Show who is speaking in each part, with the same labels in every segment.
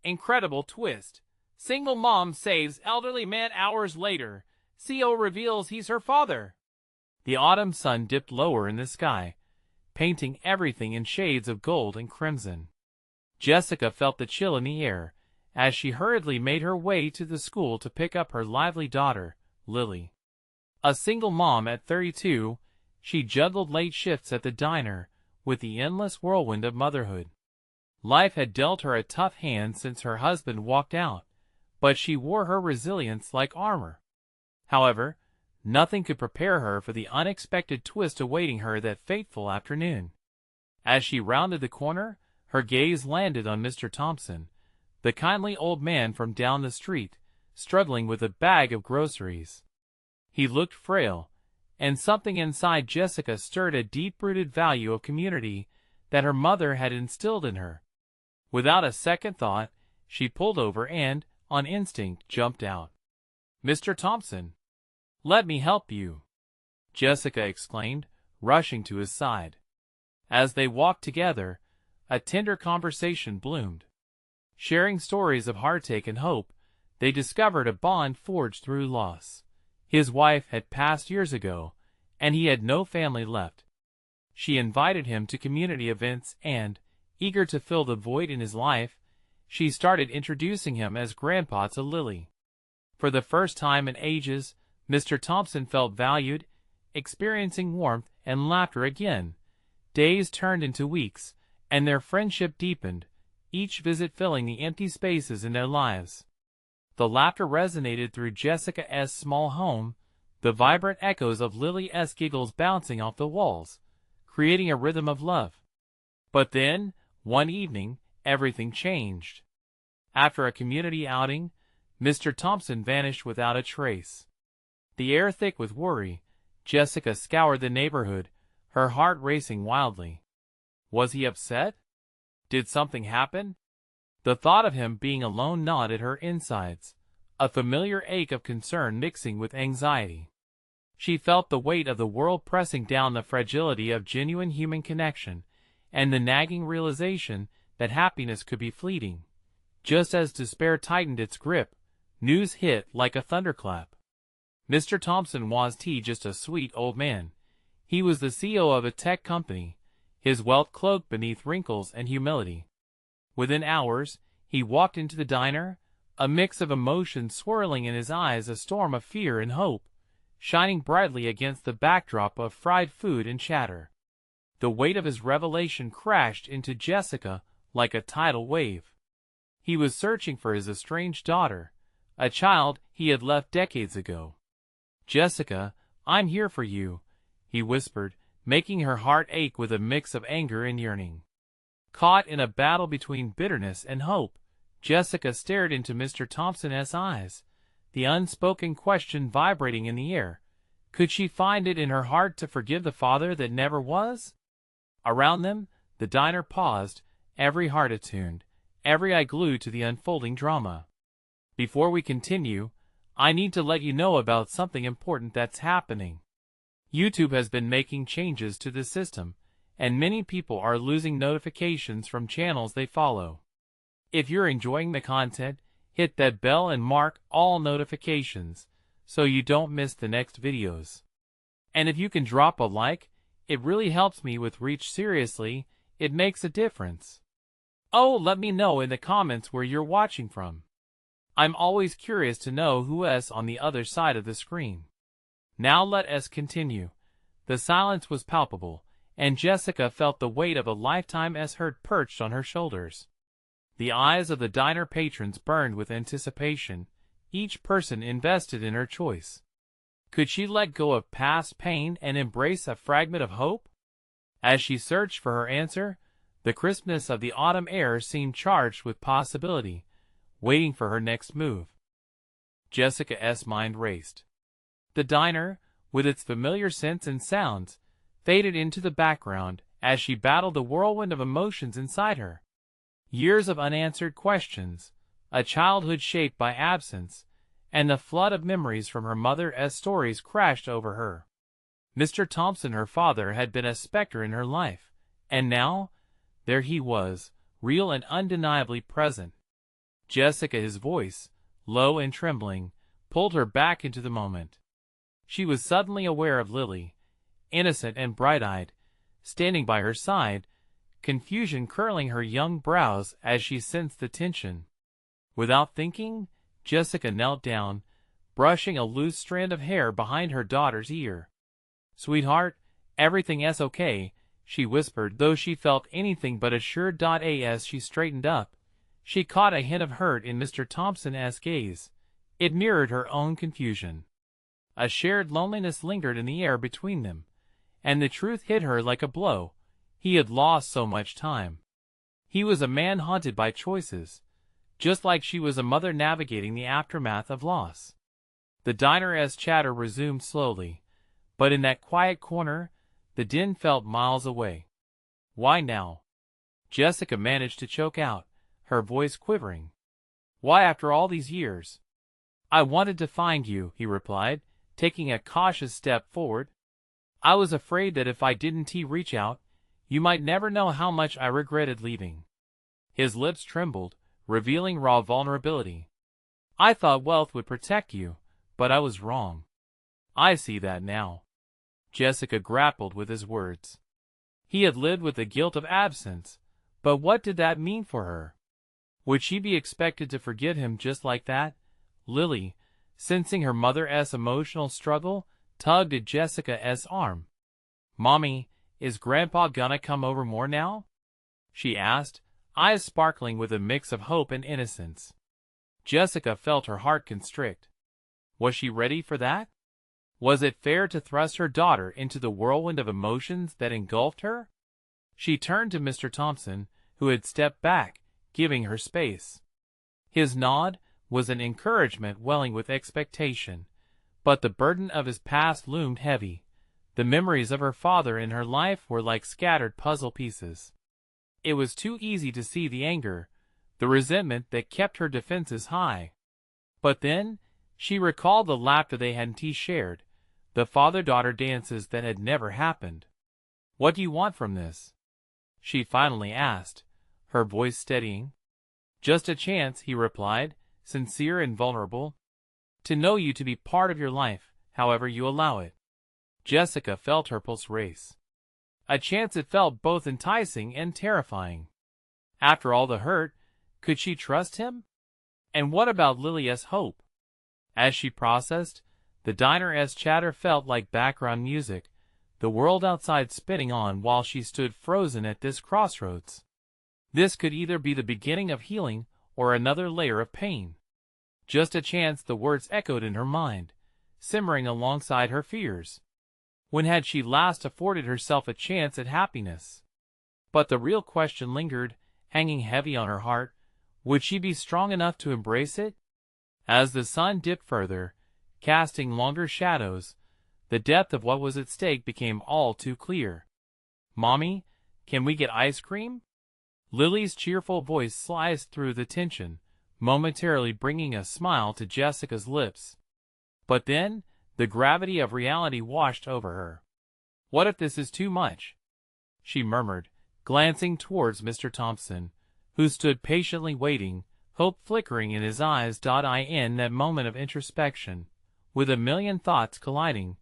Speaker 1: Incredible twist. Single mom saves elderly man hours later. CO reveals he's her father. The autumn sun dipped lower in the sky, painting everything in shades of gold and crimson. Jessica felt the chill in the air as she hurriedly made her way to the school to pick up her lively daughter, Lily. A single mom at 32, she juggled late shifts at the diner with the endless whirlwind of motherhood. Life had dealt her a tough hand since her husband walked out, but she wore her resilience like armor. However, nothing could prepare her for the unexpected twist awaiting her that fateful afternoon. As she rounded the corner, her gaze landed on Mr. Thompson, the kindly old man from down the street, struggling with a bag of groceries. He looked frail, and something inside Jessica stirred a deep-rooted value of community that her mother had instilled in her. Without a second thought, she pulled over and, on instinct, jumped out. "Mr. Thompson, let me help you," Jessica exclaimed, rushing to his side. As they walked together, a tender conversation bloomed. Sharing stories of heartache and hope, they discovered a bond forged through loss. His wife had passed years ago, and he had no family left. She invited him to community events and, eager to fill the void in his life, she started introducing him as Grandpa to Lily. For the first time in ages, Mr. Thompson felt valued, experiencing warmth and laughter again. Days turned into weeks, and their friendship deepened, each visit filling the empty spaces in their lives. The laughter resonated through Jessica's small home, the vibrant echoes of Lily's giggles bouncing off the walls, creating a rhythm of love. But then, one evening, everything changed. After a community outing, Mr. Thompson vanished without a trace. The air thick with worry, Jessica scoured the neighborhood, her heart racing wildly. Was he upset? Did something happen? The thought of him being alone gnawed at her insides, a familiar ache of concern mixing with anxiety. She felt the weight of the world pressing down the fragility of genuine human connection, and the nagging realization that happiness could be fleeting. Just as despair tightened its grip, news hit like a thunderclap. Mr. Thompson wasn't just a sweet old man. He was the CEO of a tech company, his wealth cloaked beneath wrinkles and humility. Within hours, he walked into the diner, a mix of emotions swirling in his eyes, a storm of fear and hope, shining brightly against the backdrop of fried food and chatter. The weight of his revelation crashed into Jessica like a tidal wave. He was searching for his estranged daughter, a child he had left decades ago. "Jessica, I'm here for you," he whispered, making her heart ache with a mix of anger and yearning. Caught in a battle between bitterness and hope, Jessica stared into Mr. Thompson's eyes, the unspoken question vibrating in the air. Could she find it in her heart to forgive the father that never was? Around them, the diner paused, every heart attuned, every eye glued to the unfolding drama. "Before we continue, I need to let you know about something important that's happening. YouTube has been making changes to the system, and many people are losing notifications from channels they follow. If you're enjoying the content, hit that bell and mark all notifications so you don't miss the next videos. And if you can drop a like, it really helps me with reach. Seriously, it makes a difference. Oh, let me know in the comments where you're watching from. I'm always curious to know who's on the other side of the screen." Now let us continue. The silence was palpable, and Jessica felt the weight of a lifetime's hurt perched on her shoulders. The eyes of the diner patrons burned with anticipation, each person invested in her choice. Could she let go of past pain and embrace a fragment of hope? As she searched for her answer, the crispness of the autumn air seemed charged with possibility, waiting for her next move. Jessica's mind raced. The diner, with its familiar scents and sounds, faded into the background as she battled the whirlwind of emotions inside her. Years of unanswered questions, a childhood shaped by absence, and the flood of memories from her mother's stories crashed over her. Mr. Thompson, her father, had been a specter in her life, and now, there he was, real and undeniably present. Jessica, his voice, low and trembling, pulled her back into the moment. She was suddenly aware of Lily, innocent and bright-eyed, standing by her side, confusion curling her young brows as she sensed the tension. Without thinking, Jessica knelt down, brushing a loose strand of hair behind her daughter's ear. "Sweetheart, everything's okay," she whispered, though she felt anything but assured. As she straightened up, she caught a hint of hurt in Mr. Thompson's gaze. It mirrored her own confusion. A shared loneliness lingered in the air between them, and the truth hit her like a blow. He had lost so much time. He was a man haunted by choices, just like she was a mother navigating the aftermath of loss. The diner's chatter resumed slowly, but in that quiet corner, the din felt miles away. "Why now?" Jessica managed to choke out, her voice quivering. "Why after all these years?" "I wanted to find you," he replied, taking a cautious step forward. "I was afraid that if I didn't reach out, you might never know how much I regretted leaving." His lips trembled, revealing raw vulnerability. "I thought wealth would protect you, but I was wrong." "I see that now." Jessica grappled with his words. He had lived with the guilt of absence, but what did that mean for her? Would she be expected to forget him just like that? Lily, sensing her mother's emotional struggle, tugged at Jessica's arm. "Mommy, is Grandpa gonna come over more now?" she asked, eyes sparkling with a mix of hope and innocence. Jessica felt her heart constrict. Was she ready for that? Was it fair to thrust her daughter into the whirlwind of emotions that engulfed her? She turned to Mr. Thompson, who had stepped back, giving her space. His nod was an encouragement welling with expectation, but the burden of his past loomed heavy. The memories of her father in her life were like scattered puzzle pieces. It was too easy to see the anger, the resentment that kept her defenses high. But then, she recalled the laughter they hadn't shared, the father-daughter dances that had never happened. "What do you want from this?" she finally asked, her voice steadying. "Just a chance," he replied, sincere and vulnerable. "To know you, to be part of your life, however you allow it." Jessica felt her pulse race. A chance that felt both enticing and terrifying. After all the hurt, could she trust him? And what about Lily's hope? As she processed, the diner's chatter felt like background music, the world outside spinning on while she stood frozen at this crossroads. This could either be the beginning of healing or another layer of pain. Just a chance, the words echoed in her mind, simmering alongside her fears. When had she last afforded herself a chance at happiness? But the real question lingered, hanging heavy on her heart. Would she be strong enough to embrace it? As the sun dipped further, casting longer shadows, the depth of what was at stake became all too clear. "Mommy, can we get ice cream?" Lily's cheerful voice sliced through the tension, momentarily bringing a smile to Jessica's lips. But then, the gravity of reality washed over her. "What if this is too much?" she murmured, glancing towards Mr. Thompson, who stood patiently waiting, hope flickering in his eyes. In that moment of introspection, with a million thoughts colliding,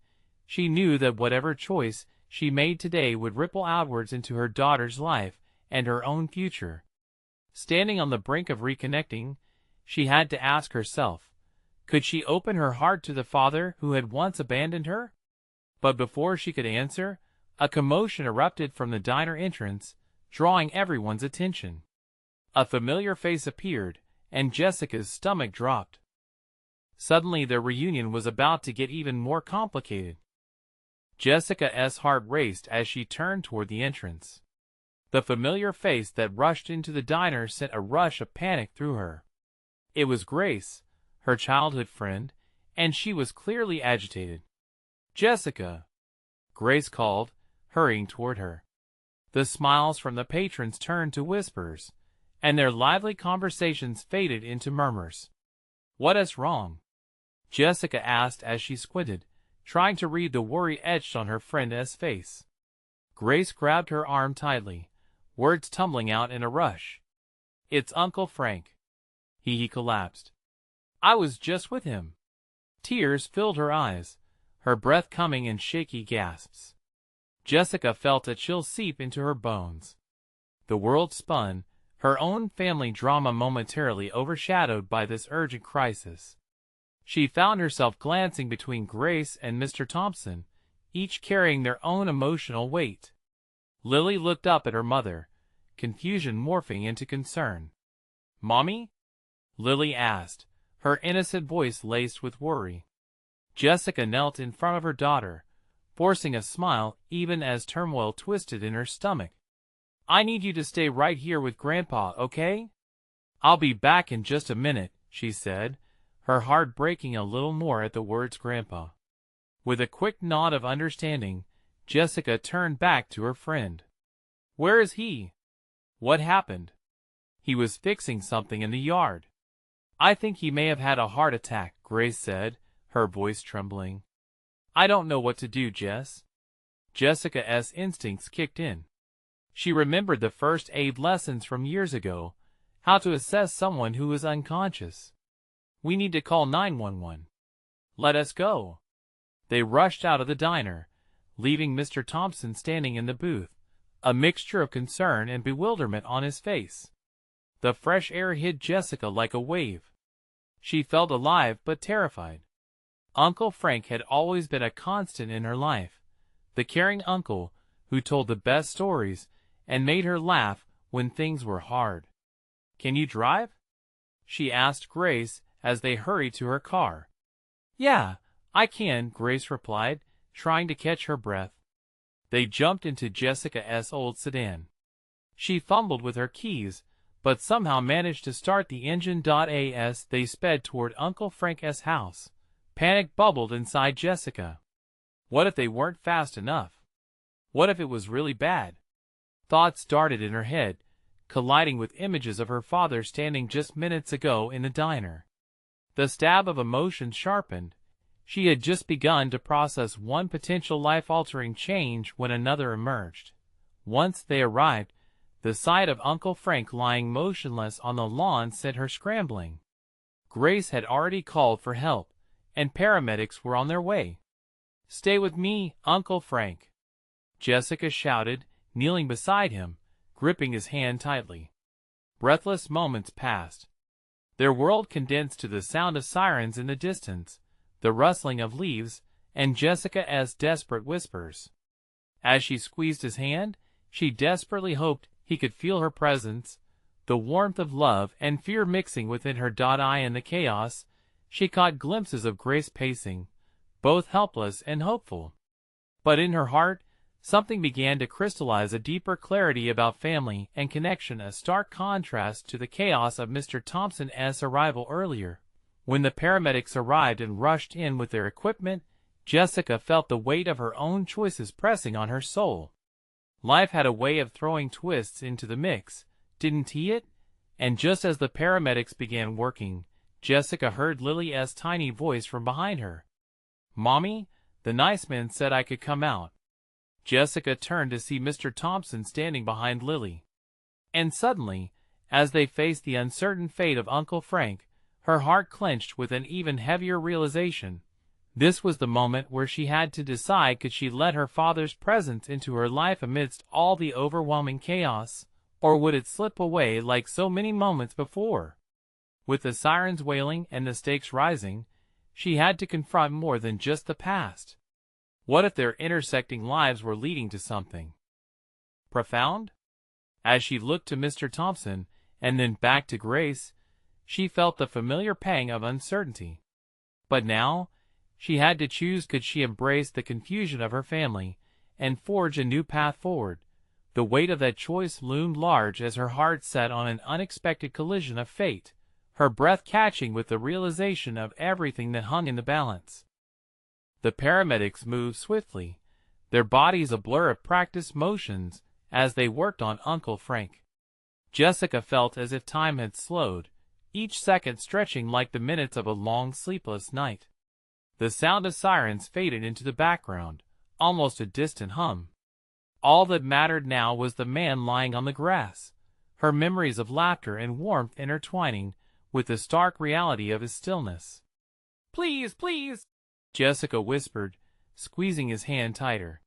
Speaker 1: she knew that whatever choice she made today would ripple outwards into her daughter's life and her own future. Standing on the brink of reconnecting, she had to ask herself, could she open her heart to the father who had once abandoned her? But before she could answer, a commotion erupted from the diner entrance, drawing everyone's attention. A familiar face appeared, and Jessica's stomach dropped. Suddenly their reunion was about to get even more complicated. Jessica's heart raced as she turned toward the entrance. The familiar face that rushed into the diner sent a rush of panic through her. It was Grace, her childhood friend, and she was clearly agitated. "Jessica!" Grace called, hurrying toward her. The smiles from the patrons turned to whispers, and their lively conversations faded into murmurs. "What is wrong?" Jessica asked as she squinted, trying to read the worry etched on her friend's face. Grace grabbed her arm tightly, words tumbling out in a rush. "It's Uncle Frank." He collapsed. I was just with him. Tears filled her eyes, her breath coming in shaky gasps. Jessica felt a chill seep into her bones. The world spun, her own family drama momentarily overshadowed by this urgent crisis. She found herself glancing between Grace and Mr. Thompson, each carrying their own emotional weight. Lily looked up at her mother, confusion morphing into concern. "Mommy?" Lily asked, her innocent voice laced with worry. Jessica knelt in front of her daughter, forcing a smile even as turmoil twisted in her stomach. "I need you to stay right here with Grandpa, okay? I'll be back in just a minute," she said, her heart breaking a little more at the words Grandpa. With a quick nod of understanding, Jessica turned back to her friend. "Where is he? What happened?" "He was fixing something in the yard." "I think he may have had a heart attack," Grace said, her voice trembling. "I don't know what to do, Jess." Jessica's instincts kicked in. She remembered the first aid lessons from years ago, how to assess someone who is unconscious. "We need to call 911. Let us go." They rushed out of the diner, leaving Mr. Thompson standing in the booth, a mixture of concern and bewilderment on his face. The fresh air hit Jessica like a wave. She felt alive but terrified. Uncle Frank had always been a constant in her life, the caring uncle who told the best stories and made her laugh when things were hard. "Can you drive?" she asked Grace as they hurried to her car. "Yeah, I can," Grace replied, trying to catch her breath. They jumped into Jessica's old sedan. She fumbled with her keys, but somehow managed to start the engine. As they sped toward Uncle Frank's house, panic bubbled inside Jessica. What if they weren't fast enough? What if it was really bad? Thoughts darted in her head, colliding with images of her father standing just minutes ago in the diner. The stab of emotion sharpened. She had just begun to process one potential life-altering change when another emerged. Once they arrived, the sight of Uncle Frank lying motionless on the lawn sent her scrambling. Grace had already called for help, and paramedics were on their way. "Stay with me, Uncle Frank," Jessica shouted, kneeling beside him, gripping his hand tightly. Breathless moments passed. Their world condensed to the sound of sirens in the distance, the rustling of leaves, and Jessica's desperate whispers. As she squeezed his hand, she desperately hoped he could feel her presence, the warmth of love and fear mixing within her. In the chaos, she caught glimpses of Grace pacing, both helpless and hopeful. But in her heart, something began to crystallize, a deeper clarity about family and connection, a stark contrast to the chaos of Mr. Thompson's arrival earlier. When the paramedics arrived and rushed in with their equipment, Jessica felt the weight of her own choices pressing on her soul. Life had a way of throwing twists into the mix, didn't it? And just as the paramedics began working, Jessica heard Lily's tiny voice from behind her. "Mommy, the nice man said I could come out." Jessica turned to see Mr. Thompson standing behind Lily. And suddenly, as they faced the uncertain fate of Uncle Frank, her heart clenched with an even heavier realization. This was the moment where she had to decide, could she let her father's presence into her life amidst all the overwhelming chaos, or would it slip away like so many moments before? With the sirens wailing and the stakes rising, she had to confront more than just the past. What if their intersecting lives were leading to something profound? As she looked to Mr. Thompson, and then back to Grace, she felt the familiar pang of uncertainty. But now, she had to choose. Could she embrace the confusion of her family and forge a new path forward? The weight of that choice loomed large as her heart set on an unexpected collision of fate, her breath catching with the realization of everything that hung in the balance. The paramedics moved swiftly, their bodies a blur of practiced motions as they worked on Uncle Frank. Jessica felt as if time had slowed, each second stretching like the minutes of a long sleepless night. The sound of sirens faded into the background, almost a distant hum. All that mattered now was the man lying on the grass, her memories of laughter and warmth intertwining with the stark reality of his stillness. "Please, please," Jessica whispered, squeezing his hand tighter.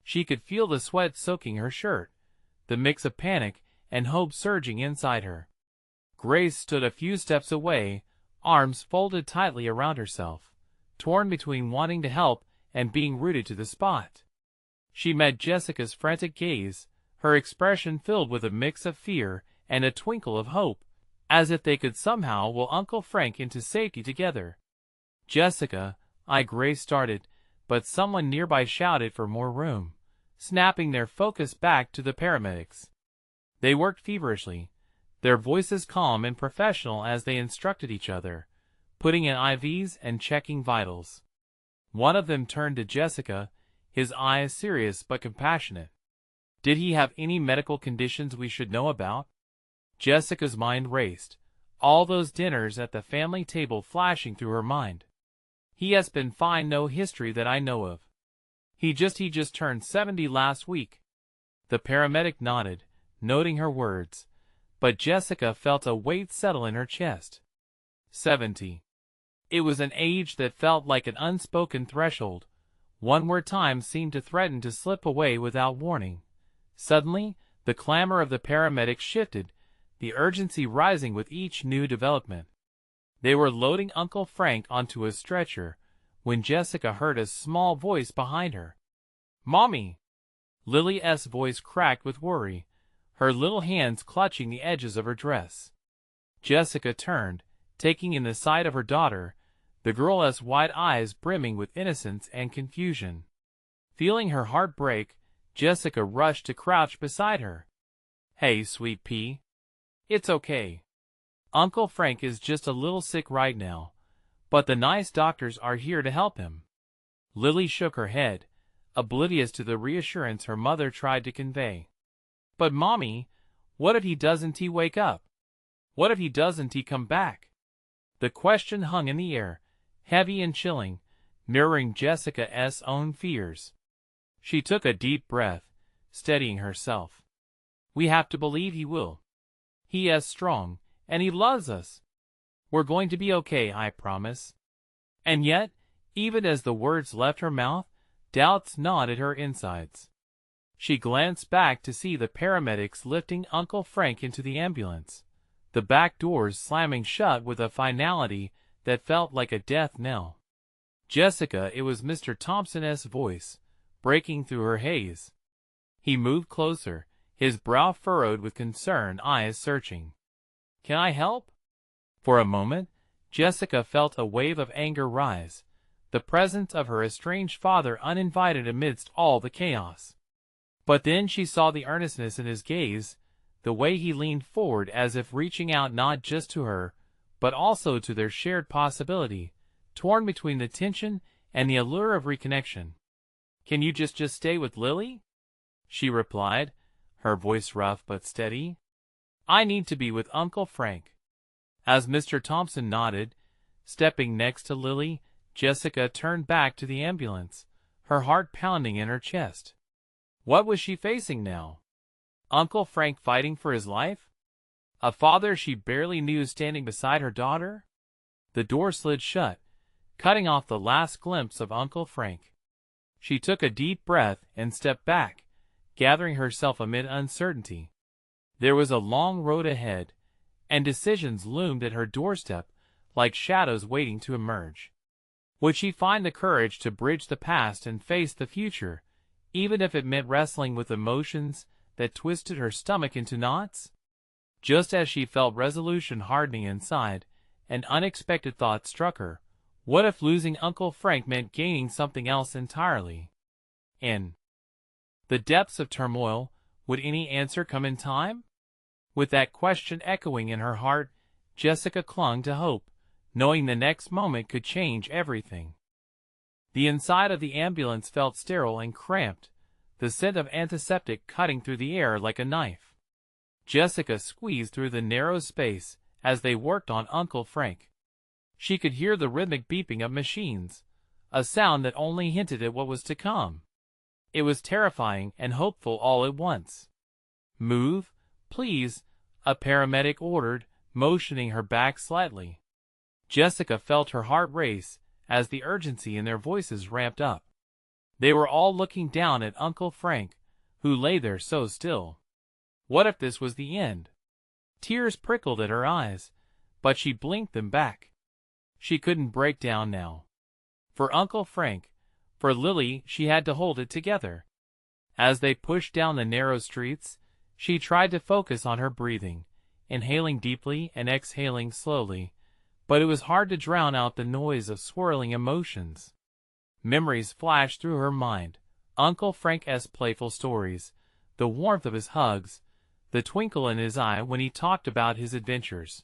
Speaker 1: She could feel the sweat soaking her shirt, the mix of panic and hope surging inside her. Grace stood a few steps away, arms folded tightly around herself, torn between wanting to help and being rooted to the spot. She met Jessica's frantic gaze, her expression filled with a mix of fear and a twinkle of hope, as if they could somehow will Uncle Frank into safety together. "Jessica," Grace started, but someone nearby shouted for more room, snapping their focus back to the paramedics. They worked feverishly, their voices calm and professional as they instructed each other, putting in IVs and checking vitals. One of them turned to Jessica, his eyes serious but compassionate. "Did he have any medical conditions we should know about?" Jessica's mind raced, all those dinners at the family table flashing through her mind. "He has been fine, no history that I know of. He just turned 70 last week." The paramedic nodded, noting her words, but Jessica felt a weight settle in her chest. 70. It was an age that felt like an unspoken threshold, one where time seemed to threaten to slip away without warning. Suddenly, the clamor of the paramedics shifted, the urgency rising with each new development. They were loading Uncle Frank onto a stretcher when Jessica heard a small voice behind her. "Mommy!" Lily's voice cracked with worry, her little hands clutching the edges of her dress. Jessica turned, taking in the sight of her daughter, the girl's wide eyes brimming with innocence and confusion. Feeling her heart break, Jessica rushed to crouch beside her. "Hey, sweet pea. It's okay. Uncle Frank is just a little sick right now, but the nice doctors are here to help him." Lily shook her head, oblivious to the reassurance her mother tried to convey. "But Mommy, what if he doesn't wake up? What if he doesn't come back?" The question hung in the air, heavy and chilling, mirroring Jessica's own fears. She took a deep breath, steadying herself. "We have to believe he will. He is strong, and he loves us. We're going to be okay, I promise." And yet, even as the words left her mouth, doubts gnawed at her insides. She glanced back to see the paramedics lifting Uncle Frank into the ambulance, the back doors slamming shut with a finality that felt like a death knell. "Jessica," it was Mr. Thompson's voice, breaking through her haze. He moved closer, his brow furrowed with concern, eyes searching. "Can I help?" For a moment, Jessica felt a wave of anger rise, the presence of her estranged father uninvited amidst all the chaos. But then she saw the earnestness in his gaze, the way he leaned forward as if reaching out not just to her, but also to their shared possibility, torn between the tension and the allure of reconnection. "Can you just stay with Lily?" she replied, her voice rough but steady. "I need to be with Uncle Frank." As Mr. Thompson nodded, stepping next to Lily, Jessica turned back to the ambulance, her heart pounding in her chest. What was she facing now? Uncle Frank fighting for his life? A father she barely knew standing beside her daughter? The door slid shut, cutting off the last glimpse of Uncle Frank. She took a deep breath and stepped back, gathering herself amid uncertainty. There was a long road ahead, and decisions loomed at her doorstep like shadows waiting to emerge. Would she find the courage to bridge the past and face the future, even if it meant wrestling with emotions that twisted her stomach into knots? Just as she felt resolution hardening inside, an unexpected thought struck her. What if losing Uncle Frank meant gaining something else entirely? In the depths of turmoil, would any answer come in time? With that question echoing in her heart, Jessica clung to hope, knowing the next moment could change everything. The inside of the ambulance felt sterile and cramped, the scent of antiseptic cutting through the air like a knife. Jessica squeezed through the narrow space as they worked on Uncle Frank. She could hear the rhythmic beeping of machines, a sound that only hinted at what was to come. It was terrifying and hopeful all at once. "Move, please," a paramedic ordered, motioning her back slightly. Jessica felt her heart race as the urgency in their voices ramped up. They were all looking down at Uncle Frank, who lay there so still. What if this was the end? Tears prickled at her eyes, but she blinked them back. She couldn't break down now. For Uncle Frank, for Lily, she had to hold it together. As they pushed down the narrow streets, she tried to focus on her breathing, inhaling deeply and exhaling slowly, but it was hard to drown out the noise of swirling emotions. Memories flashed through her mind, Uncle Frank's playful stories, the warmth of his hugs, the twinkle in his eye when he talked about his adventures.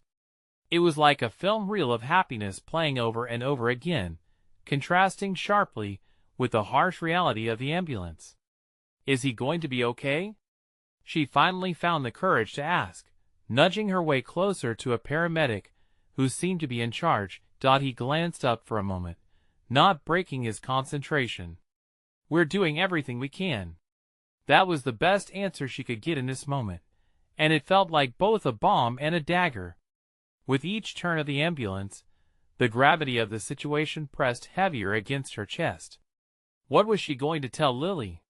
Speaker 1: It was like a film reel of happiness playing over and over again, contrasting sharply with the harsh reality of the ambulance. Is he going to be okay? She finally found the courage to ask, nudging her way closer to a paramedic who seemed to be in charge. He glanced up for a moment, not breaking his concentration. We're doing everything we can. That was the best answer she could get in this moment, and it felt like both a bomb and a dagger. With each turn of the ambulance, the gravity of the situation pressed heavier against her chest. What was she going to tell Lily?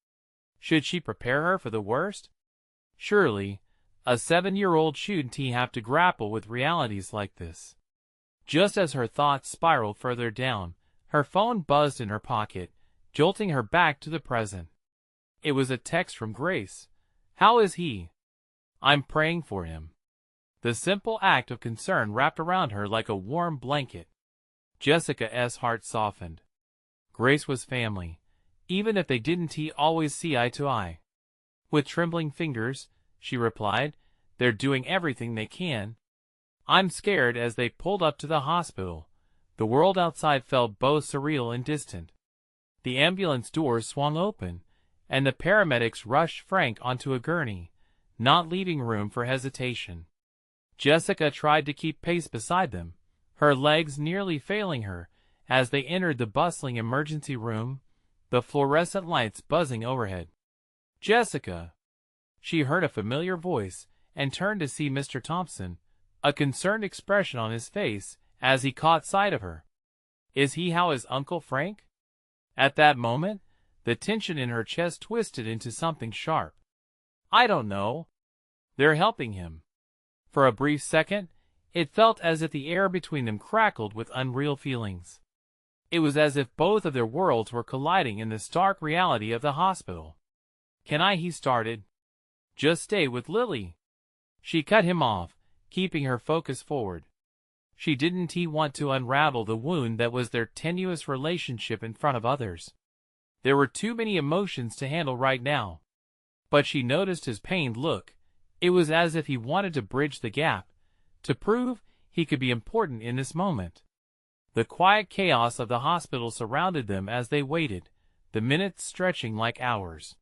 Speaker 1: Should she prepare her for the worst? Surely, a 7-year-old shouldn't have to grapple with realities like this. Just as her thoughts spiraled further down, her phone buzzed in her pocket, jolting her back to the present. It was a text from Grace. How is he? I'm praying for him. The simple act of concern wrapped around her like a warm blanket. Jessica's heart softened. Grace was family, even if they didn't always see eye to eye. With trembling fingers, she replied, they're doing everything they can. I'm scared. As they pulled up to the hospital, the world outside felt both surreal and distant. The ambulance doors swung open, and the paramedics rushed Frank onto a gurney, not leaving room for hesitation. Jessica tried to keep pace beside them, her legs nearly failing her as they entered the bustling emergency room, the fluorescent lights buzzing overhead. Jessica! She heard a familiar voice and turned to see Mr. Thompson, a concerned expression on his face as he caught sight of her. Is he how is Uncle Frank? At that moment, the tension in her chest twisted into something sharp. I don't know. They're helping him. For a brief second, it felt as if the air between them crackled with unreal feelings. It was as if both of their worlds were colliding in the stark reality of the hospital. He started. Just stay with Lily. She cut him off, keeping her focus forward. She didn't want to unravel the wound that was their tenuous relationship in front of others. There were too many emotions to handle right now. But she noticed his pained look. It was as if he wanted to bridge the gap, to prove he could be important in this moment. The quiet chaos of the hospital surrounded them as they waited, the minutes stretching like hours.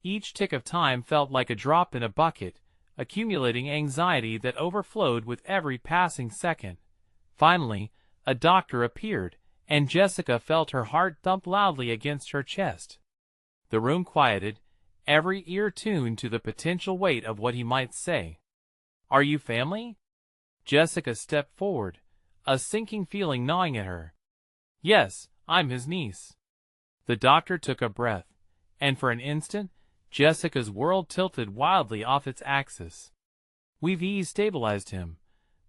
Speaker 1: Each tick of time felt like a drop in a bucket, accumulating anxiety that overflowed with every passing second. Finally, a doctor appeared, and Jessica felt her heart thump loudly against her chest. The room quieted, every ear tuned to the potential weight of what he might say. Are you family? Jessica stepped forward, a sinking feeling gnawing at her. Yes, I'm his niece. The doctor took a breath, and for an instant, Jessica's world tilted wildly off its axis. We've stabilized him,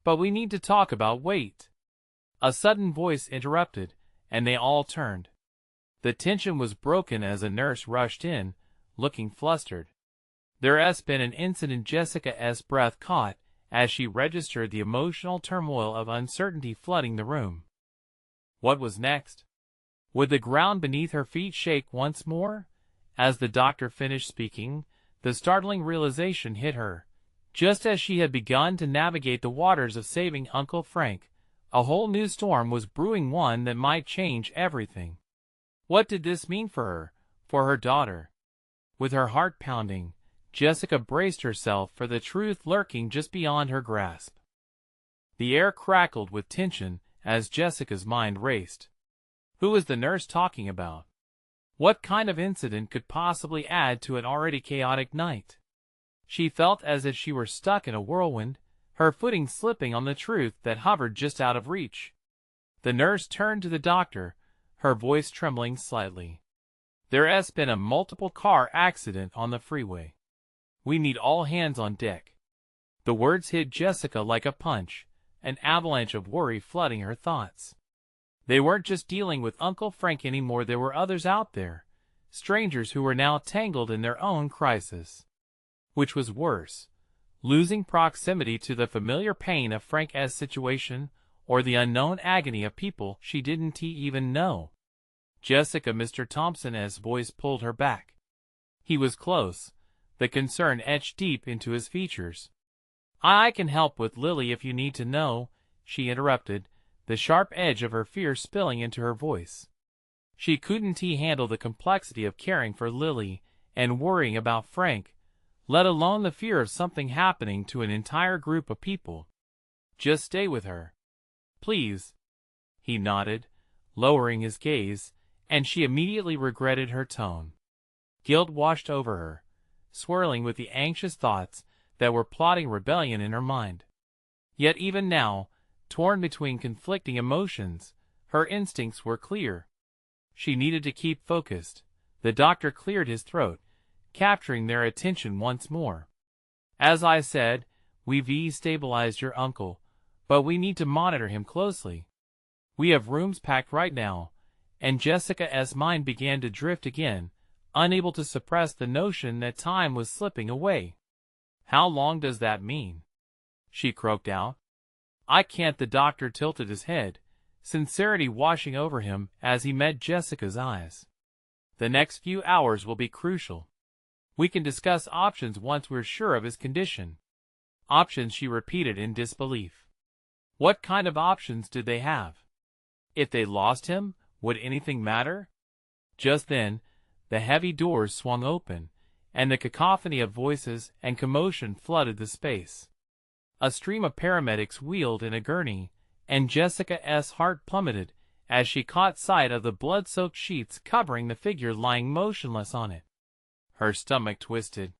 Speaker 1: but we need to talk about weight. A sudden voice interrupted, and they all turned. The tension was broken as a nurse rushed in, looking flustered. There's been an incident. Jessica's breath caught as she registered the emotional turmoil of uncertainty flooding the room. What was next? Would the ground beneath her feet shake once more? As the doctor finished speaking, the startling realization hit her. Just as she had begun to navigate the waters of saving Uncle Frank, a whole new storm was brewing, one that might change everything. What did this mean for her daughter? With her heart pounding, Jessica braced herself for the truth lurking just beyond her grasp. The air crackled with tension as Jessica's mind raced. Who was the nurse talking about? What kind of incident could possibly add to an already chaotic night? She felt as if she were stuck in a whirlwind, her footing slipping on the truth that hovered just out of reach. The nurse turned to the doctor, her voice trembling slightly. "There's been a multiple car accident on the freeway. We need all hands on deck." The words hit Jessica like a punch, an avalanche of worry flooding her thoughts. They weren't just dealing with Uncle Frank anymore, there were others out there, strangers who were now tangled in their own crisis. Which was worse, losing proximity to the familiar pain of Frank's situation, or the unknown agony of people she didn't even know? "Jessica," Mr. Thompson's voice pulled her back. He was close, the concern etched deep into his features. "I can help with Lily if you need to know," she interrupted, the sharp edge of her fear spilling into her voice. She couldn't handle the complexity of caring for Lily and worrying about Frank, let alone the fear of something happening to an entire group of people. "Just stay with her, please." He nodded, lowering his gaze, and she immediately regretted her tone. Guilt washed over her, swirling with the anxious thoughts that were plotting rebellion in her mind. Yet even now, torn between conflicting emotions, her instincts were clear. She needed to keep focused. The doctor cleared his throat, capturing their attention once more. "As I said, we've stabilized your uncle, but we need to monitor him closely. We have rooms packed right now," and Jessica's mind began to drift again, unable to suppress the notion that time was slipping away. "How long does that mean?" she croaked out. "I can't." The doctor tilted his head, sincerity washing over him as he met Jessica's eyes. "The next few hours will be crucial. We can discuss options once we're sure of his condition." "Options?" she repeated in disbelief. What kind of options did they have? If they lost him, would anything matter? Just then, the heavy doors swung open, and the cacophony of voices and commotion flooded the space. A stream of paramedics wheeled in a gurney, and Jessica's heart plummeted as she caught sight of the blood-soaked sheets covering the figure lying motionless on it. Her stomach twisted.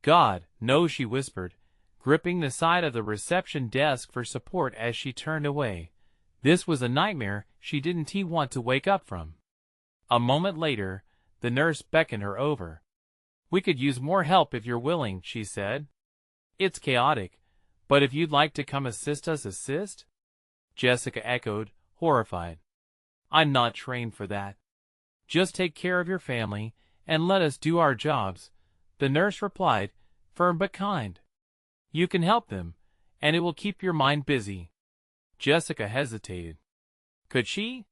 Speaker 1: "God, no," she whispered, gripping the side of the reception desk for support as she turned away. This was a nightmare she didn't want to wake up from. A moment later, the nurse beckoned her over. "We could use more help if you're willing," she said. "It's chaotic, but if you'd like to come assist us, assist?" Jessica echoed, horrified. "I'm not trained for that." "Just take care of your family, and let us do our jobs," the nurse replied, firm but kind. "You can help them, and it will keep your mind busy." Jessica hesitated. Could she?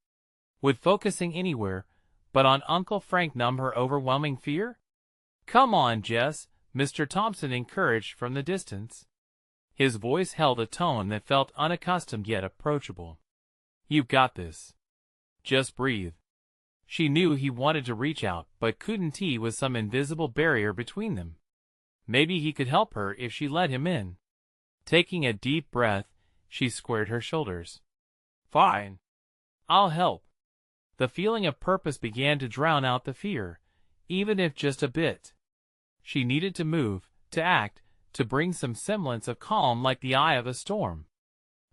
Speaker 1: Would focusing anywhere but on Uncle Frank numb her overwhelming fear? "Come on, Jess," Mr. Thompson encouraged from the distance. His voice held a tone that felt unaccustomed yet approachable. "You've got this. Just breathe." She knew he wanted to reach out, but couldn't with some invisible barrier between them. Maybe he could help her if she let him in. Taking a deep breath, she squared her shoulders. "Fine. I'll help." The feeling of purpose began to drown out the fear, even if just a bit. She needed to move, to act, to bring some semblance of calm like the eye of a storm.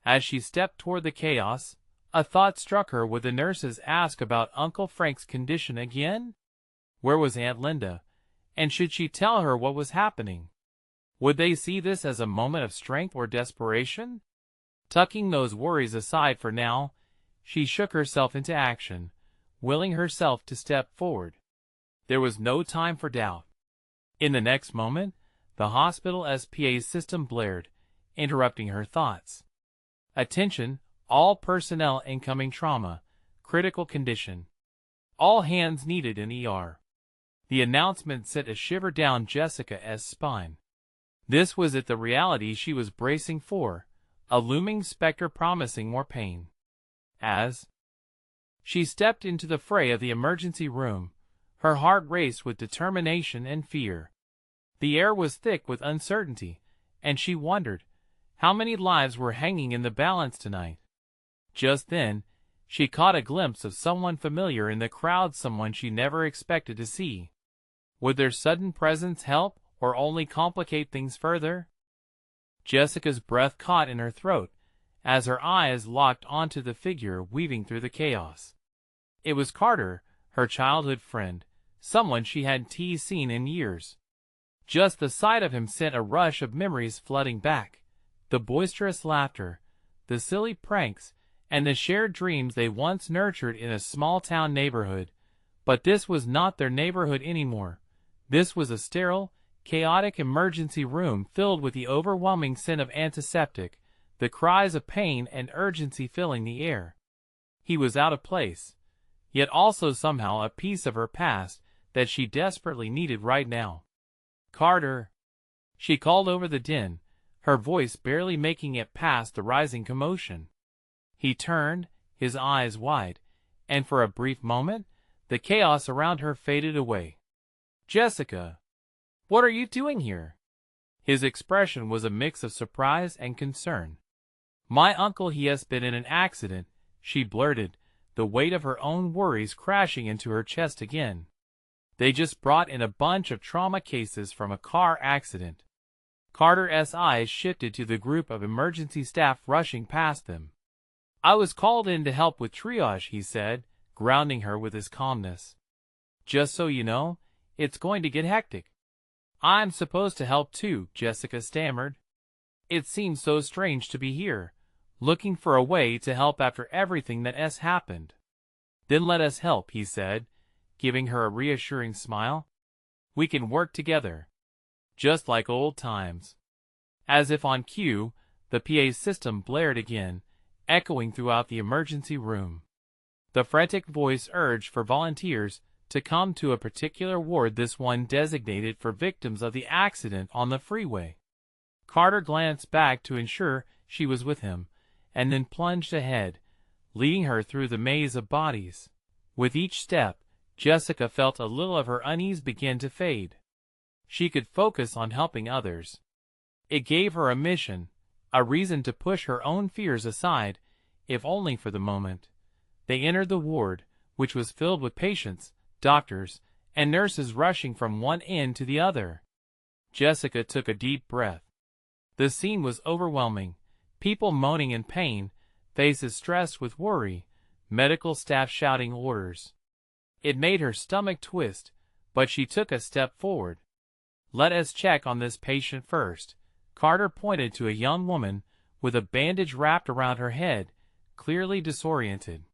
Speaker 1: As she stepped toward the chaos, a thought struck her. Would the nurses ask about Uncle Frank's condition again? Where was Aunt Linda? And should she tell her what was happening? Would they see this as a moment of strength or desperation? Tucking those worries aside for now, she shook herself into action, willing herself to step forward. There was no time for doubt. In the next moment, the hospital's PA system blared, interrupting her thoughts. "Attention, all personnel, incoming trauma, critical condition. All hands needed in ER." The announcement sent a shiver down Jessica's spine. This was the reality she was bracing for, a looming specter promising more pain. As she stepped into the fray of the emergency room, her heart raced with determination and fear. The air was thick with uncertainty, and she wondered how many lives were hanging in the balance tonight. Just then, she caught a glimpse of someone familiar in the crowd, someone she never expected to see. Would their sudden presence help, or only complicate things further? Jessica's breath caught in her throat as her eyes locked onto the figure weaving through the chaos. It was Carter, her childhood friend, someone she hadn't seen in years. Just the sight of him sent a rush of memories flooding back. The boisterous laughter, the silly pranks, and the shared dreams they once nurtured in a small-town neighborhood. But this was not their neighborhood anymore. This was a sterile, chaotic emergency room filled with the overwhelming scent of antiseptic, the cries of pain and urgency filling the air. He was out of place, yet also somehow a piece of her past that she desperately needed right now. "Carter!" she called over the din, her voice barely making it past the rising commotion. He turned, his eyes wide, and for a brief moment, the chaos around her faded away. "Jessica, what are you doing here?" His expression was a mix of surprise and concern. "My uncle, he has been in an accident," she blurted, the weight of her own worries crashing into her chest again. "They just brought in a bunch of trauma cases from a car accident." Carter's eyes shifted to the group of emergency staff rushing past them. "I was called in to help with triage," he said, grounding her with his calmness. "Just so you know, it's going to get hectic." "I'm supposed to help too," Jessica stammered. "It seems so strange to be here, looking for a way to help after everything that has happened." "Then let us help," he said, giving her a reassuring smile. "We can work together. Just like old times." As if on cue, the PA system blared again, echoing throughout the emergency room. The frantic voice urged for volunteers to come to a particular ward, this one designated for victims of the accident on the freeway. Carter glanced back to ensure she was with him, and then plunged ahead, leading her through the maze of bodies. With each step, Jessica felt a little of her unease begin to fade. She could focus on helping others. It gave her a mission, a reason to push her own fears aside, if only for the moment. They entered the ward, which was filled with patients, doctors, and nurses rushing from one end to the other. Jessica took a deep breath. The scene was overwhelming. People moaning in pain, faces stressed with worry, medical staff shouting orders. It made her stomach twist, but she took a step forward. "Let us check on this patient first." Carter pointed to a young woman with a bandage wrapped around her head, clearly disoriented.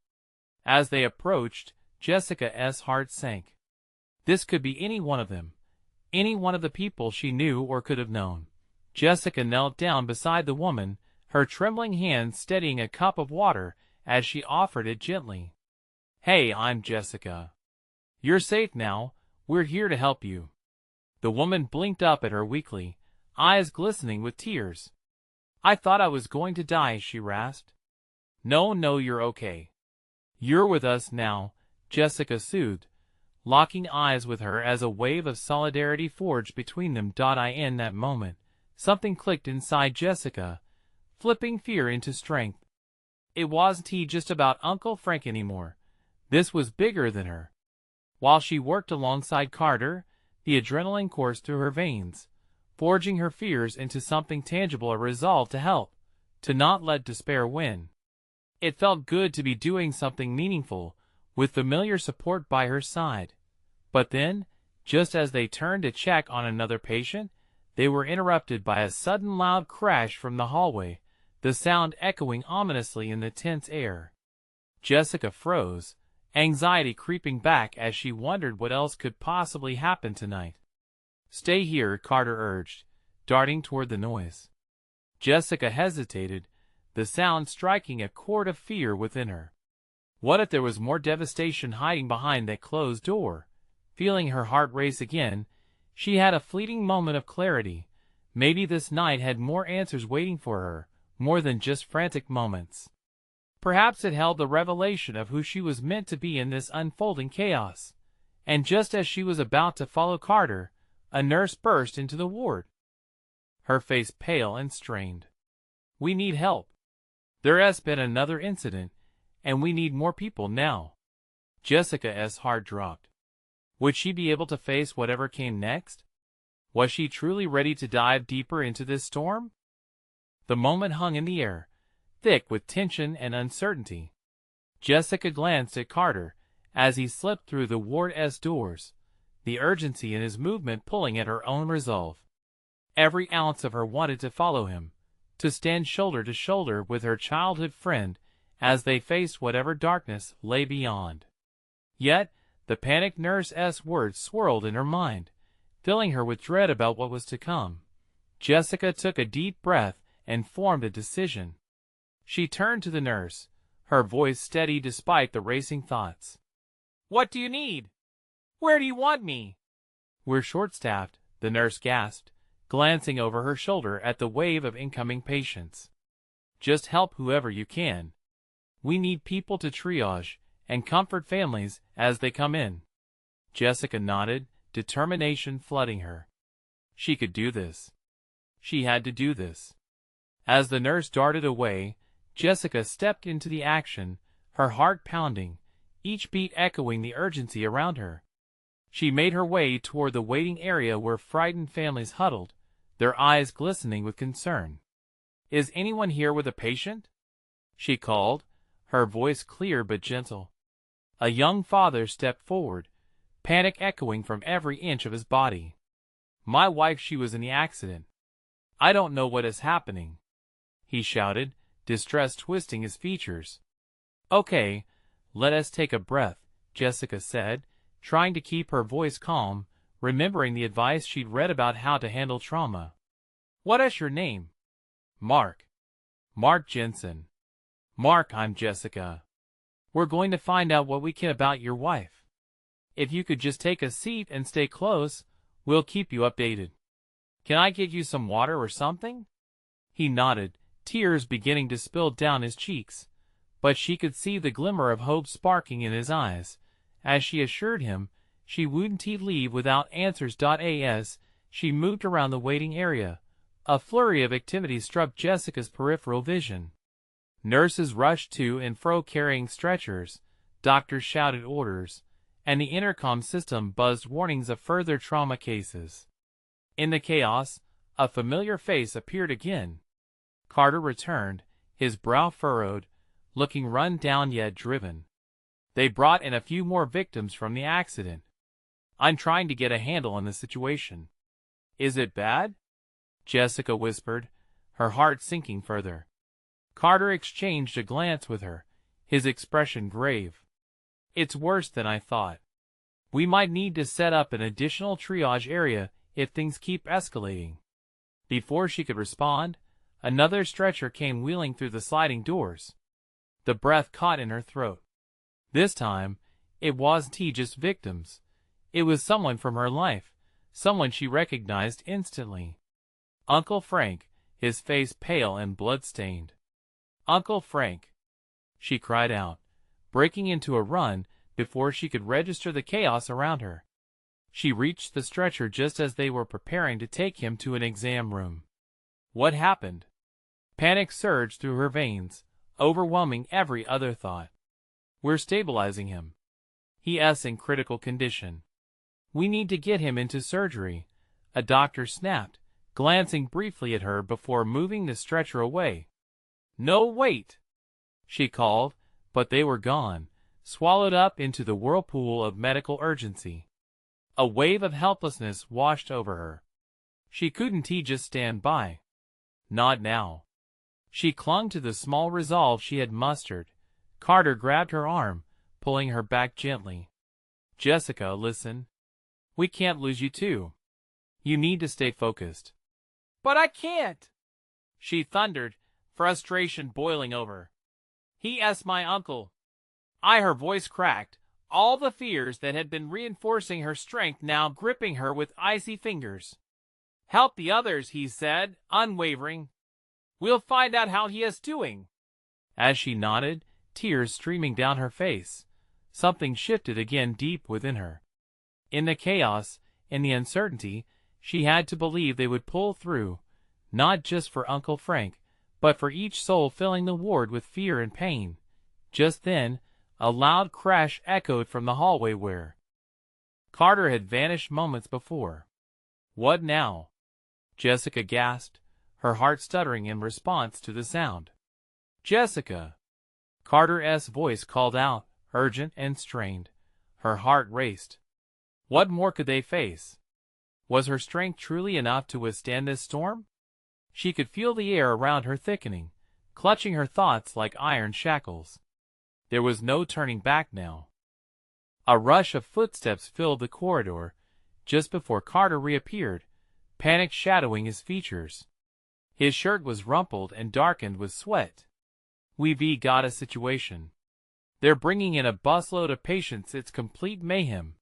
Speaker 1: As they approached, Jessica's heart sank. This could be any one of them, any one of the people she knew or could have known. Jessica knelt down beside the woman, her trembling hands steadying a cup of water as she offered it gently. "Hey, I'm Jessica. You're safe now, we're here to help you." The woman blinked up at her weakly, eyes glistening with tears. "I thought I was going to die," she rasped. No, you're okay. You're with us now," Jessica soothed, locking eyes with her as a wave of solidarity forged between them. In that moment, something clicked inside Jessica, flipping fear into strength. It wasn't just about Uncle Frank anymore. This was bigger than her. While she worked alongside Carter, the adrenaline coursed through her veins, forging her fears into something tangible, a resolve to help, to not let despair win. It felt good to be doing something meaningful, with familiar support by her side. But then, just as they turned to check on another patient, they were interrupted by a sudden loud crash from the hallway, the sound echoing ominously in the tense air. Jessica froze, anxiety creeping back as she wondered what else could possibly happen tonight. "Stay here," Carter urged, darting toward the noise. Jessica hesitated, the sound striking a chord of fear within her. What if there was more devastation hiding behind that closed door? Feeling her heart race again, she had a fleeting moment of clarity. Maybe this night had more answers waiting for her, more than just frantic moments. Perhaps it held the revelation of who she was meant to be in this unfolding chaos. And just as she was about to follow Carter, a nurse burst into the ward, her face pale and strained. "We need help. There has been another incident, and we need more people now." Jessica's heart dropped. Would she be able to face whatever came next? Was she truly ready to dive deeper into this storm? The moment hung in the air, thick with tension and uncertainty. Jessica glanced at Carter as he slipped through the ward's doors, the urgency in his movement pulling at her own resolve. Every ounce of her wanted to follow him, to stand shoulder to shoulder with her childhood friend as they faced whatever darkness lay beyond. Yet, the panicked nurse's words swirled in her mind, filling her with dread about what was to come. Jessica took a deep breath and formed a decision. She turned to the nurse, her voice steady despite the racing thoughts. "What do you need? Where do you want me?" "We're short-staffed," the nurse gasped, glancing over her shoulder at the wave of incoming patients. "Just help whoever you can. We need people to triage and comfort families as they come in." Jessica nodded, determination flooding her. She could do this. She had to do this. As the nurse darted away, Jessica stepped into the action, her heart pounding, each beat echoing the urgency around her. She made her way toward the waiting area where frightened families huddled, their eyes glistening with concern. "Is anyone here with a patient?" she called, her voice clear but gentle. A young father stepped forward, panic echoing from every inch of his body. "My wife, she was in the accident. I don't know what is happening," he shouted, distress twisting his features. "Okay, let us take a breath," Jessica said, trying to keep her voice calm, remembering the advice she'd read about how to handle trauma. "What is your name?" "Mark. Mark Jensen." "Mark, I'm Jessica. We're going to find out what we can about your wife. If you could just take a seat and stay close, we'll keep you updated. Can I get you some water or something?" He nodded, tears beginning to spill down his cheeks, but she could see the glimmer of hope sparking in his eyes, as she assured him she wouldn't leave without answers. As she moved around the waiting area, a flurry of activity struck Jessica's peripheral vision. Nurses rushed to and fro carrying stretchers, doctors shouted orders, and the intercom system buzzed warnings of further trauma cases. In the chaos, a familiar face appeared again. Carter returned, his brow furrowed, looking run down yet driven. "They brought in a few more victims from the accident. I'm trying to get a handle on the situation." "Is it bad?" Jessica whispered, her heart sinking further. Carter exchanged a glance with her, his expression grave. "It's worse than I thought. We might need to set up an additional triage area if things keep escalating." Before she could respond, another stretcher came wheeling through the sliding doors. The breath caught in her throat. This time, it wasn't just victims. It was someone from her life, someone she recognized instantly. Uncle Frank, his face pale and blood-stained. "Uncle Frank!" she cried out, breaking into a run before she could register the chaos around her. She reached the stretcher just as they were preparing to take him to an exam room. What happened? Panic surged through her veins, overwhelming every other thought. "We're stabilizing him. He's in critical condition. We need to get him into surgery," a doctor snapped, glancing briefly at her before moving the stretcher away. "No, wait!" she called, but they were gone, swallowed up into the whirlpool of medical urgency. A wave of helplessness washed over her. She couldn't just stand by. Not now. She clung to the small resolve she had mustered. Carter grabbed her arm, pulling her back gently. "Jessica, listen. We can't lose you too. You need to stay focused." "But I can't!" she thundered, frustration boiling over. "He is my uncle." Her voice cracked, all the fears that had been reinforcing her strength now gripping her with icy fingers. "Help the others," he said, unwavering. "We'll find out how he is doing." As she nodded, tears streaming down her face, something shifted again deep within her. In the chaos, in the uncertainty, she had to believe they would pull through, not just for Uncle Frank, but for each soul filling the ward with fear and pain. Just then, a loud crash echoed from the hallway where Carter had vanished moments before. "What now?" Jessica gasped, her heart stuttering in response to the sound. "Jessica!" Carter's voice called out, urgent and strained. Her heart raced. What more could they face? Was her strength truly enough to withstand this storm? She could feel the air around her thickening, clutching her thoughts like iron shackles. There was no turning back now. A rush of footsteps filled the corridor, just before Carter reappeared, panic shadowing his features. His shirt was rumpled and darkened with sweat. "We've got a situation. They're bringing in a busload of patients. It's complete mayhem."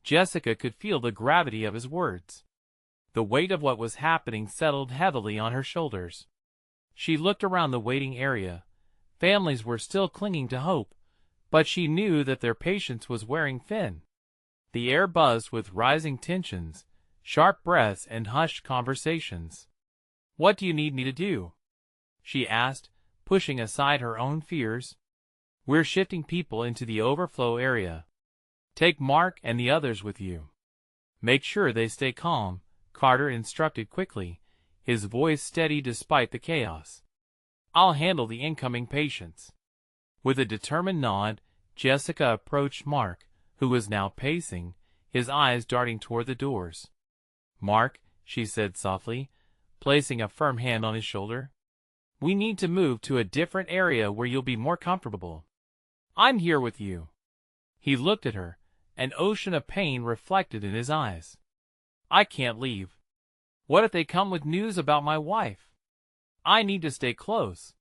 Speaker 1: Jessica could feel the gravity of his words. The weight of what was happening settled heavily on her shoulders. She looked around the waiting area. Families were still clinging to hope, but she knew that their patience was wearing thin. The air buzzed with rising tensions, sharp breaths, and hushed conversations. "What do you need me to do?" she asked, pushing aside her own fears. "We're shifting people into the overflow area. Take Mark and the others with you. Make sure they stay calm," Carter instructed quickly, his voice steady despite the chaos. "I'll handle the incoming patients." With a determined nod, Jessica approached Mark, who was now pacing, his eyes darting toward the doors. "Mark," she said softly, placing a firm hand on his shoulder, "we need to move to a different area where you'll be more comfortable. I'm here with you." He looked at her, an ocean of pain reflected in his eyes. "I can't leave. What if they come with news about my wife? I need to stay close."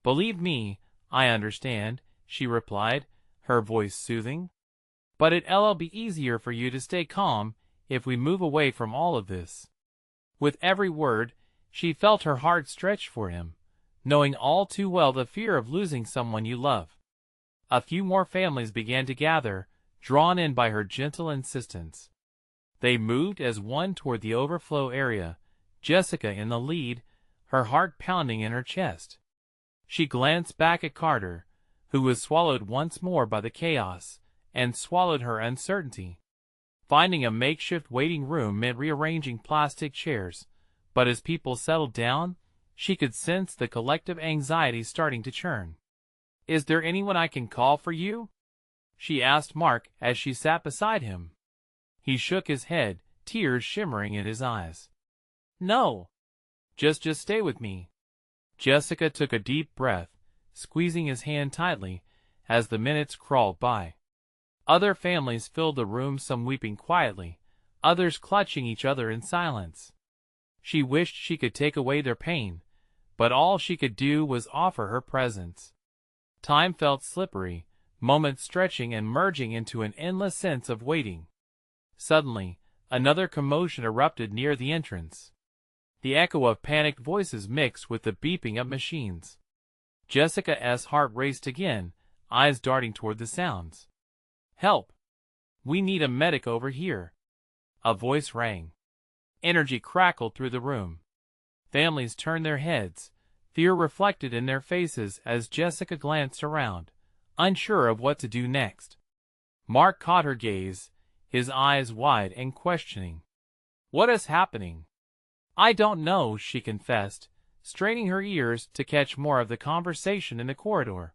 Speaker 1: "Believe me, I understand," she replied, her voice soothing. "But it'll be easier for you to stay calm if we move away from all of this." With every word, she felt her heart stretch for him, knowing all too well the fear of losing someone you love. A few more families began to gather, drawn in by her gentle insistence. They moved as one toward the overflow area, Jessica in the lead, her heart pounding in her chest. She glanced back at Carter, who was swallowed once more by the chaos, and swallowed her uncertainty. Finding a makeshift waiting room meant rearranging plastic chairs, but as people settled down, she could sense the collective anxiety starting to churn. "Is there anyone I can call for you?" she asked Mark as she sat beside him. He shook his head, tears shimmering in his eyes. "No. Just stay with me." Jessica took a deep breath, squeezing his hand tightly as the minutes crawled by. Other families filled the room, some weeping quietly, others clutching each other in silence. She wished she could take away their pain, but all she could do was offer her presence. Time felt slippery, moments stretching and merging into an endless sense of waiting. Suddenly, another commotion erupted near the entrance. The echo of panicked voices mixed with the beeping of machines. Jessica's heart raced again, eyes darting toward the sounds. "Help! We need a medic over here!" A voice rang. Energy crackled through the room. Families turned their heads, fear reflected in their faces as Jessica glanced around, unsure of what to do next. Mark caught her gaze, his eyes wide and questioning. "What is happening?" "I don't know," she confessed, straining her ears to catch more of the conversation in the corridor.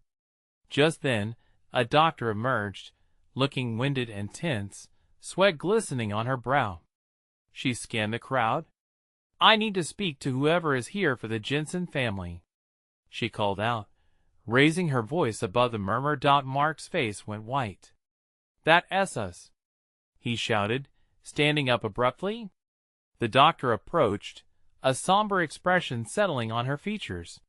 Speaker 1: Just then, a doctor emerged, looking winded and tense, sweat glistening on her brow. She scanned the crowd. "I need to speak to whoever is here for the Jensen family," she called out, raising her voice above the murmur. Mark's face went white. "That's us," he shouted, standing up abruptly. The doctor approached, a somber expression settling on her features.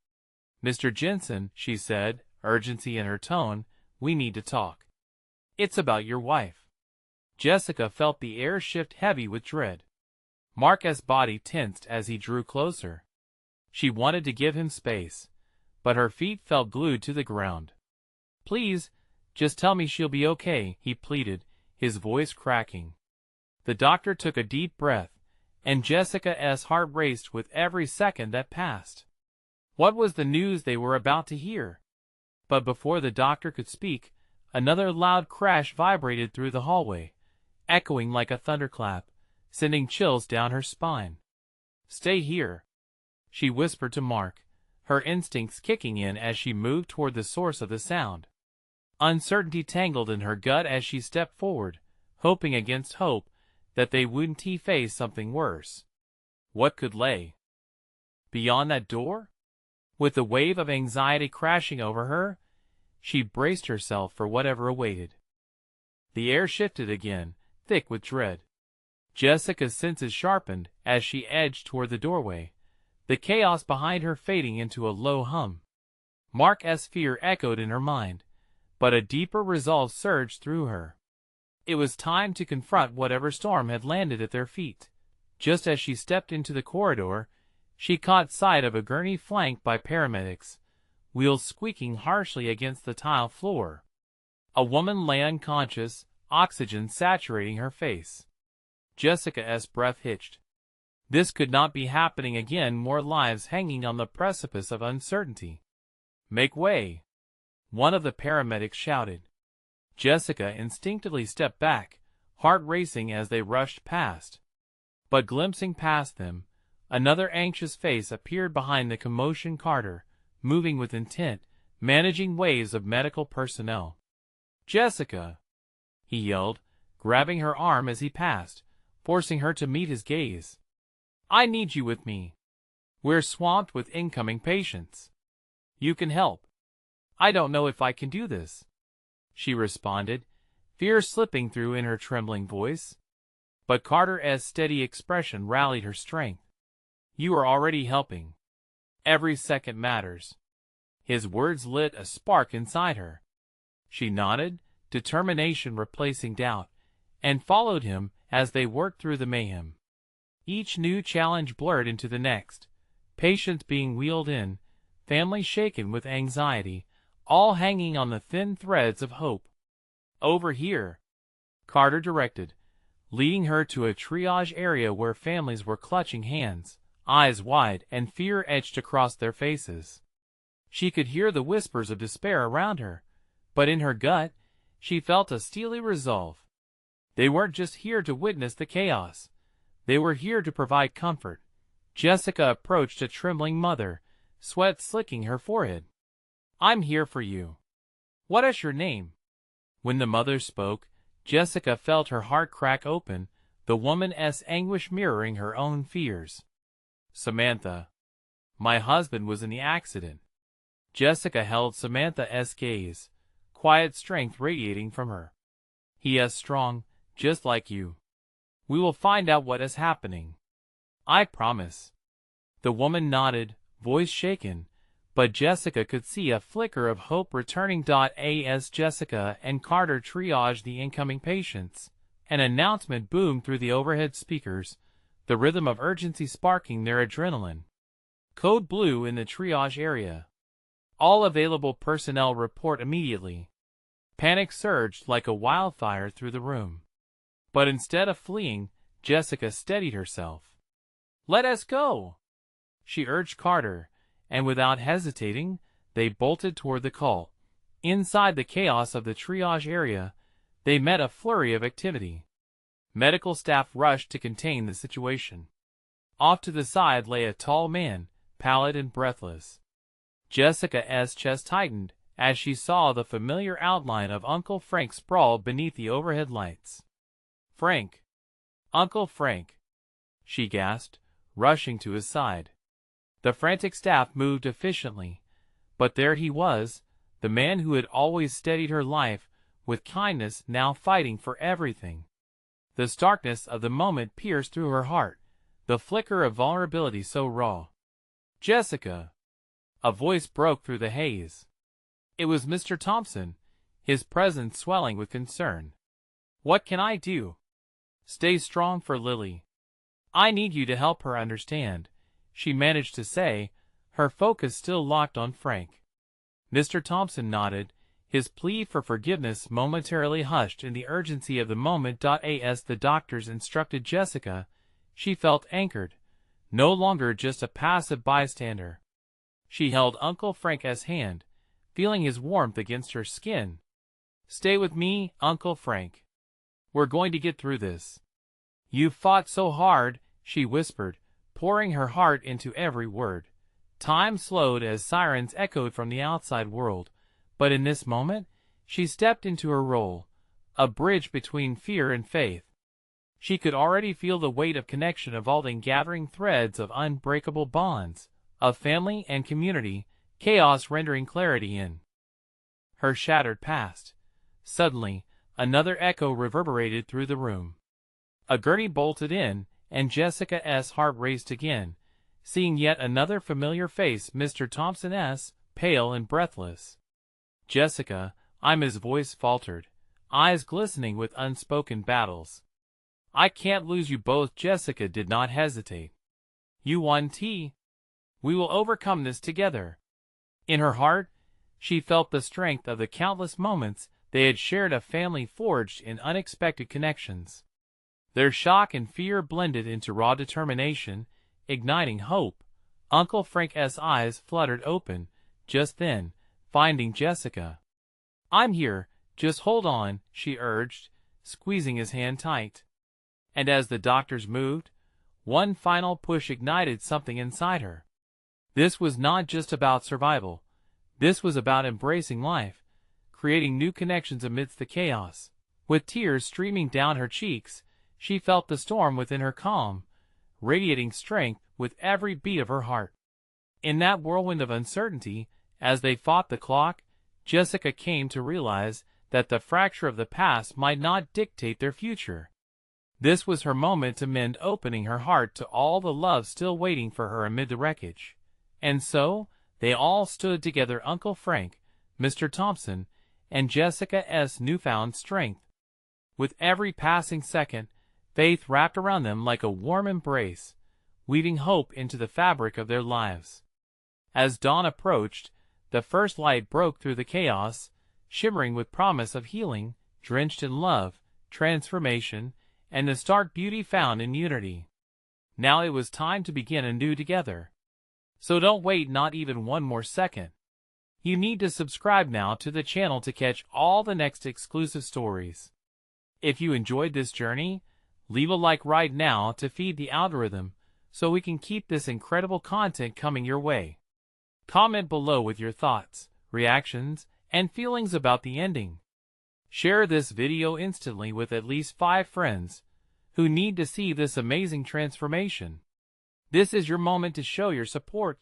Speaker 1: "Mr. Jensen," she said, urgency in her tone, "we need to talk. It's about your wife." Jessica felt the air shift heavy with dread. Mark's body tensed as he drew closer. She wanted to give him space, but her feet felt glued to the ground. "Please, just tell me she'll be okay," he pleaded, his voice cracking. The doctor took a deep breath, and Jessica's heart raced with every second that passed. What was the news they were about to hear? But before the doctor could speak, another loud crash vibrated through the hallway, echoing like a thunderclap, sending chills down her spine. "Stay here," she whispered to Mark, her instincts kicking in as she moved toward the source of the sound. Uncertainty tangled in her gut as she stepped forward, hoping against hope that they wouldn't face something worse. What could lay beyond that door? With a wave of anxiety crashing over her, she braced herself for whatever awaited. The air shifted again, thick with dread. Jessica's senses sharpened as she edged toward the doorway, the chaos behind her fading into a low hum. Mark's fear echoed in her mind, but a deeper resolve surged through her. It was time to confront whatever storm had landed at their feet. Just as she stepped into the corridor, she caught sight of a gurney flanked by paramedics, wheels squeaking harshly against the tile floor. A woman lay unconscious, oxygen saturating her face. Jessica's breath hitched. This could not be happening again, more lives hanging on the precipice of uncertainty. "Make way!" one of the paramedics shouted. Jessica instinctively stepped back, heart racing as they rushed past. But glimpsing past them, another anxious face appeared behind the commotion. Carter, moving with intent, managing waves of medical personnel. "Jessica!" he yelled, grabbing her arm as he passed, forcing her to meet his gaze. "I need you with me. We're swamped with incoming patients. You can help." "I don't know if I can do this," she responded, fear slipping through in her trembling voice. But Carter's steady expression rallied her strength. "You are already helping. Every second matters." His words lit a spark inside her. She nodded, determination replacing doubt, and followed him as they worked through the mayhem. Each new challenge blurred into the next, patients being wheeled in, families shaken with anxiety, all hanging on the thin threads of hope. "Over here," Carter directed, leading her to a triage area where families were clutching hands, eyes wide, and fear etched across their faces. She could hear the whispers of despair around her, but in her gut, she felt a steely resolve. They weren't just here to witness the chaos. They were here to provide comfort. Jessica approached a trembling mother, sweat slicking her forehead. "I'm here for you. What is your name?" When the mother spoke, Jessica felt her heart crack open, the woman's anguish mirroring her own fears. "Samantha. My husband was in the accident." Jessica held Samantha's gaze, quiet strength radiating from her. "He is strong, just like you. We will find out what is happening. I promise." The woman nodded, voice shaken, but Jessica could see a flicker of hope returning. As Jessica and Carter triaged the incoming patients, an announcement boomed through the overhead speakers, the rhythm of urgency sparking their adrenaline. "Code Blue in the triage area. All available personnel report immediately." Panic surged like a wildfire through the room. But instead of fleeing, Jessica steadied herself. "Let us go," she urged Carter, and without hesitating, they bolted toward the call. Inside the chaos of the triage area, they met a flurry of activity. Medical staff rushed to contain the situation. Off to the side lay a tall man, pallid and breathless. Jessica's chest tightened as she saw the familiar outline of Uncle Frank sprawled beneath the overhead lights. "Frank! Uncle Frank!" she gasped, rushing to his side. The frantic staff moved efficiently, but there he was, the man who had always steadied her life with kindness, now fighting for everything. The starkness of the moment pierced through her heart, the flicker of vulnerability so raw. "Jessica!" A voice broke through the haze. It was Mr. Thompson, his presence swelling with concern. "What can I do?" "Stay strong for Lily. I need you to help her understand," she managed to say, her focus still locked on Frank. Mr. Thompson nodded, his plea for forgiveness momentarily hushed in the urgency of the moment. As the doctors instructed Jessica, she felt anchored, no longer just a passive bystander. She held Uncle Frank's hand, feeling his warmth against her skin. "Stay with me, Uncle Frank. We're going to get through this." "You've fought so hard," she whispered, pouring her heart into every word. Time slowed as sirens echoed from the outside world, but in this moment, she stepped into her role, a bridge between fear and faith. She could already feel the weight of connection evolving, gathering threads of unbreakable bonds, of family and community, chaos rendering clarity in her shattered past. Suddenly, another echo reverberated through the room. A gurney bolted in, and Jessica's heart raced again, seeing yet another familiar face, Mr. Thompson's, pale and breathless. "Jessica," his voice faltered, eyes glistening with unspoken battles. "I can't lose you both." Jessica did not hesitate. "You won, T. We will overcome this together." In her heart, she felt the strength of the countless moments they had shared, a family forged in unexpected connections. Their shock and fear blended into raw determination, igniting hope. Uncle Frank's eyes fluttered open, just then, finding Jessica. "I'm here, just hold on," she urged, squeezing his hand tight. And as the doctors moved, one final push ignited something inside her. This was not just about survival. This was about embracing life, creating new connections amidst the chaos. With tears streaming down her cheeks, she felt the storm within her calm, radiating strength with every beat of her heart. In that whirlwind of uncertainty, as they fought the clock, Jessica came to realize that the fracture of the past might not dictate their future. This was her moment to mend, opening her heart to all the love still waiting for her amid the wreckage. And so, they all stood together, Uncle Frank, Mr. Thompson, and Jessica's newfound strength. With every passing second, faith wrapped around them like a warm embrace, weaving hope into the fabric of their lives. As dawn approached, the first light broke through the chaos, shimmering with promise of healing, drenched in love, transformation, and the stark beauty found in unity. Now it was time to begin anew together. So don't wait not even one more second. You need to subscribe now to the channel to catch all the next exclusive stories. If you enjoyed this journey, leave a like right now to feed the algorithm so we can keep this incredible content coming your way. Comment below with your thoughts, reactions, and feelings about the ending. Share this video instantly with at least 5 friends who need to see this amazing transformation. This is your moment to show your support.